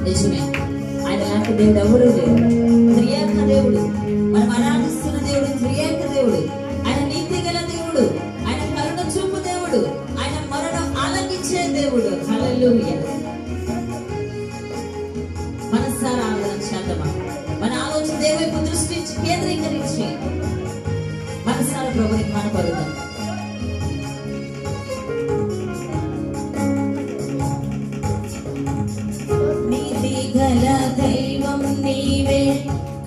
నిజమే, ఆయన లాంటి దేవుడు ఎవరు లేరు. త్రియేక దేవుడు, మనం ఆరాధిస్తున్న దేవుడు త్రియేక దేవుడు. ఆయన నీతి గల దేవుడు, ఆయన కరుణ చూపు దేవుడు, ఆయన మరణం ఆలకించే దేవుడు. హల్లెలూయా. మనసారా ఆరాధన చేద్దామా? మన ఆలోచన దేవుని దృష్టి కేంద్రీకరించి మనసారా ప్రభుని కానపడుదాం. గల దైవం నీవే,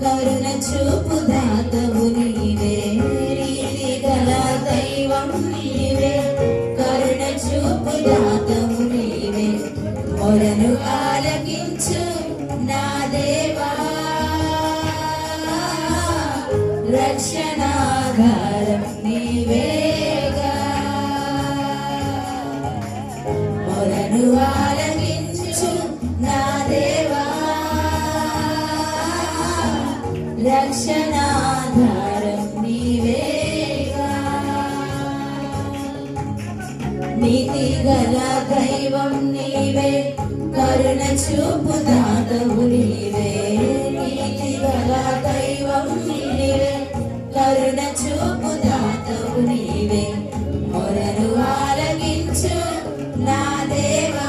కరుణ చూపు దాతవు నీవే. నీతి గల దైవం నీవే, కరుణ చూపు దాతవు నీవే. మొరను ఆలకించు నా దేవా, రక్షణాధారం నీవేగా. మొరను ఆలకించు నా దేవా, రక్షణాధారం నీవేగా. నీతి గల దైవం నీవే, కరుణ చూపు దాతవు నీవే. నీతి గల దైవం నీవే, కరుణ చూపు దాతవు నీవే. మొరను ఆలకించు నా దేవా,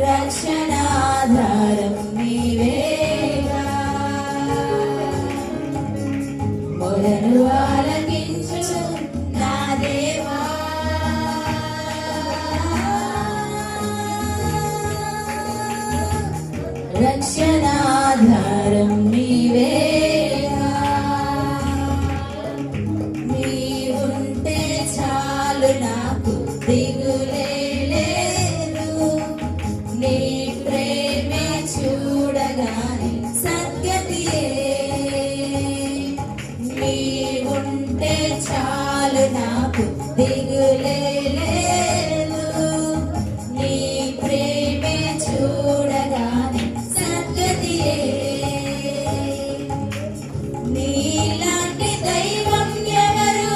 రక్షణాధారం నీవేగా. మొరను ఆలకించు నా దేవా, రక్షణాధారం నీవేగా. నీవుంటే చాలు నాకు దిగులే లేదు, నీ ప్రేమే చూడగానే సద్గతియే. నీవుంటే చాలు నాకు దిగులే లేదు, నీ ప్రేమే చూడగానే సద్గతియే. నీలాంటి దైవం ఎవరు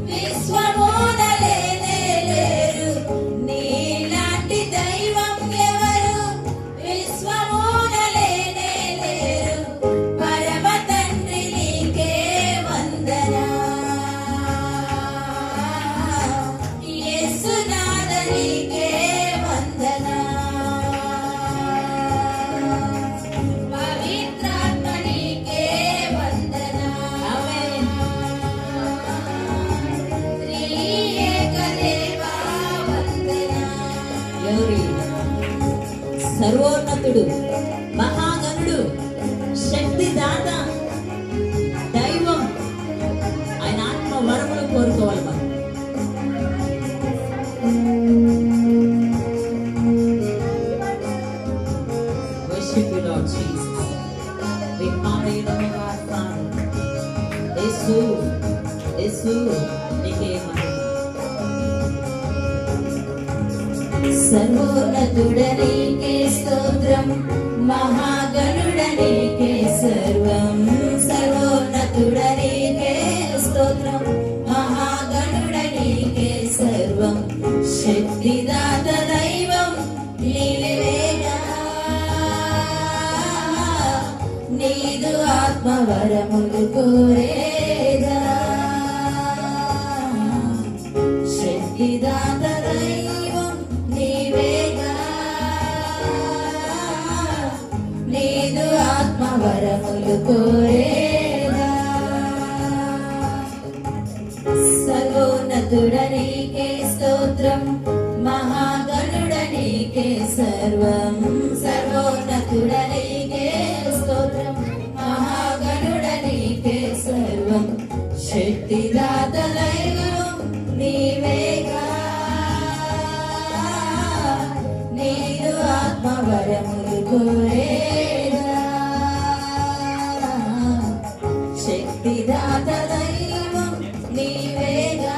విశ్వమున లేనే లేరు. నీలాంటి దైవం ఎవరు విశ్వమున లేనే లేరు. పరమ తండ్రి నీకే వందనా, యేసునాథ నీకే వందనా. పవిత్రాత్మ నీకే వందనా. త్రియేక దేవా వందనా. సర్వోన్నతుడు, మహాగణుడు, శక్తిదాత దైవం, ఆయన ఆత్మ వరములు కోరుకోవాలి మనం. Worship you, Lord Jesus. We honor you, Lord God, Father. యేసు, యేసు నీకే మహిమ. సర్వోన్నతుడ నీకే స్తోత్రం, మహాగణుడ నీకే సర్వం. సర్వోన్నతుడ నీకే స్తోత్రం, మహాగణుడ నీకే సర్వం. శక్తిదాత దైవం నీవేగా, నీదు ఆత్మవరములు కోరేదా. శక్తిదాత దైవం నీవేగా, నీదు ఆత్మవరములు కోరేదా. సర్వోన్నతుడ నీకే స్తోత్రం, మహాగణుడ నీకే సర్వం. సర్వోన్నతుడ నీకే స్తోత్రం, మహాగణుడ నీకే సర్వం. శక్తిదాత దైవం నీవేగా, నీదు ఆత్మవరములు కోరేదా. శక్తిదాత దైవం నీవేగా,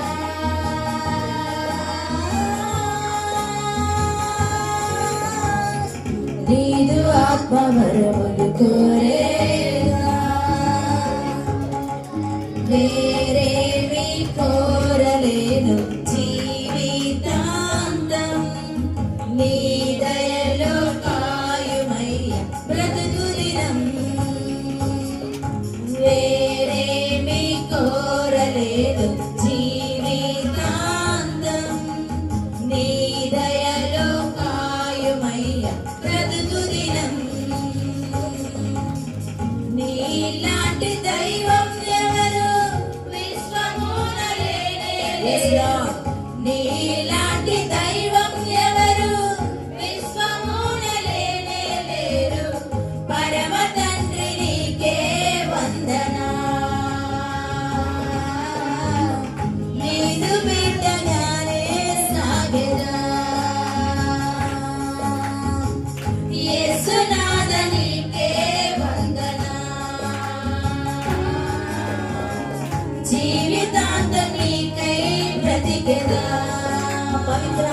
నీదు ఆత్మవరములు కోరేదా. వేరేమి కోరలేను జీవితాంతం, నీ దయ Lord. నీలాంటి దైవం ఎవరు విశ్వమున లేనే లేరు. పరమ తండ్రి నీకే వందనా. నీదు బిడ్డగానే సాగెదా. యేసునాథ నీకే వందనా. జీవితాంతం నీకై బ్రతికెదా. పవిత్ర